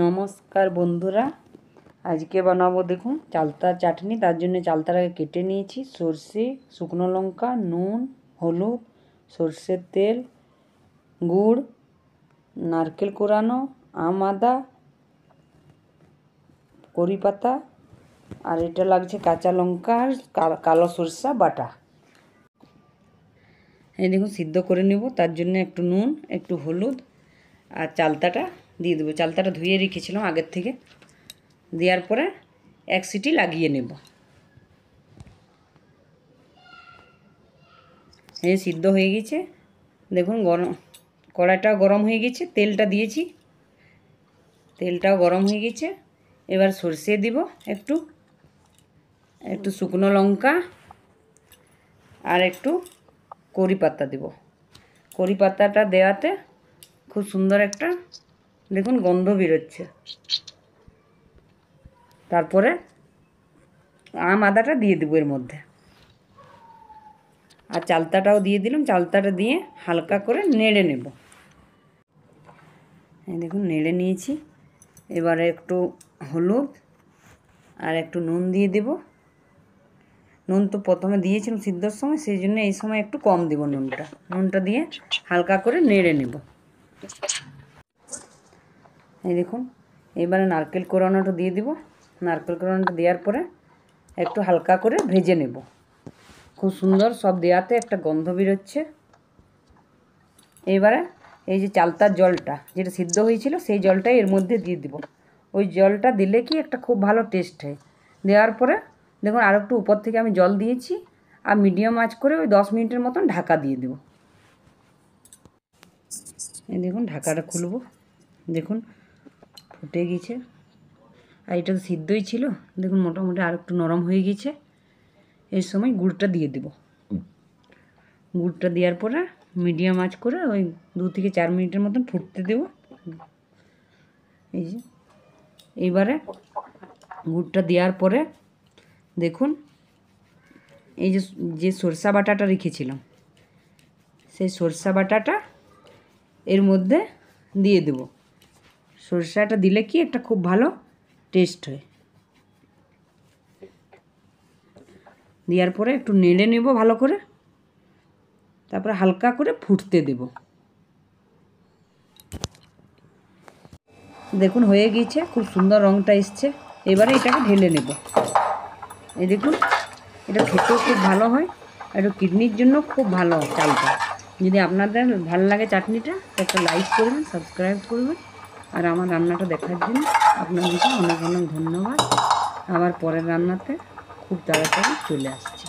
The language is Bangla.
নমস্কার বন্ধুরা, আজকে বানাবো দেখুন চালতার চাটনি। তার জন্য চালতাটাকে কেটে নিয়েছি। সর্ষে, শুকনো লঙ্কা, নুন, হলুদ, সর্ষের তেল, গুড়, নারকেল কোরানো, আম আদা, কড়ি পাতা, আর এটা লাগছে কাঁচা লঙ্কা আর কালো সরষা বাটা। এই দেখুন সিদ্ধ করে নেব। তার জন্য একটু নুন, একটু হলুদ আর চালতাটা দিয়ে দেবো। চালতাটা ধুয়ে রেখেছিলাম আগের থেকে। দেওয়ার পরে এক সিটি লাগিয়ে নেব। এই সিদ্ধ হয়ে গেছে দেখুন। কড়াইটা গরম হয়ে গেছে, তেলটা দিয়েছি, তেলটাও গরম হয়ে গেছে। এবার সর্ষে দিব, একটু একটু শুকনো লঙ্কা আর একটু কড়ি পাতা দেব। কড়ি পাতাটা দেওয়াতে খুব সুন্দর একটা দেখুন গন্ধ বেরোচ্ছে। তারপরে আম আদাটা দিয়ে দেবো এর মধ্যে, আর চালতাটাও দিয়ে দিলাম। চালতাটা দিয়ে হালকা করে নেড়ে নেব। এই দেখুন নেড়ে নিয়েছি। এবারে একটু হলুদ আর একটু নুন দিয়ে দেব। নুন তো প্রথমে দিয়েছিলাম সিদ্ধর সময়, সেই জন্য এই সময় একটু কম দেব নুনটা দিয়ে হালকা করে নেড়ে নেব। এই দেখুন এবারে নারকেল কোরানোটা দিয়ে দিব। নারকেল কোরানোটা দেওয়ার পরে একটু হালকা করে ভেজে নেব। খুব সুন্দর সব দেওয়াতে একটা গন্ধ বেরোচ্ছে। এবারে এই যে চালতার জলটা যেটা সিদ্ধ হয়েছিল সেই জলটাই এর মধ্যে দিয়ে দিব। ওই জলটা দিলে কি একটা খুব ভালো টেস্ট হয়। দেওয়ার পরে দেখুন আর একটু উপর থেকে আমি জল দিয়েছি, আর মিডিয়াম আঁচ করে ওই 10 মিনিটের মতন ঢাকা দিয়ে দেব। এই দেখুন ঢাকাটা খুলব, দেখুন ফুটে গেছে। আর এটা তো সিদ্ধই ছিল, দেখুন মোটামুটি আর একটু নরম হয়ে গেছে। এই সময় গুড়টা দিয়ে দেব। গুড়টা দেওয়ার পরে মিডিয়াম আঁচ করে ওই 2 থেকে 4 মিনিটের মতন ফুটতে দেব। এই যে এইবারে গুড়টা দেওয়ার পরে দেখুন এই যে সরষা বাটাটা রেখেছিলাম সেই সরষা বাটাটা এর মধ্যে দিয়ে দেব। সরষাটা দিলে কি একটা খুব ভালো টেস্ট হয়। দেওয়ার পরে একটু নেড়ে নেব ভালো করে, তারপরে হালকা করে ফুটতে দেব। দেখুন হয়ে গিয়েছে, খুব সুন্দর রঙটা এসছে। এবারে এটাকে ঢেলে নেব। এই দেখুন এটা খেতেও খুব ভালো হয়, আর এটা কিডনির জন্য খুব ভালো চালটা। যদি আপনাদের ভালো লাগে চাটনিটা একটা লাইক করবেন, সাবস্ক্রাইব করবেন, আর আমার রান্নাটা দেখার জন্য আপনাদেরকে অনেক অনেক ধন্যবাদ। আবার পরের রান্নাতে খুব তাড়াতাড়ি চলে আসছে।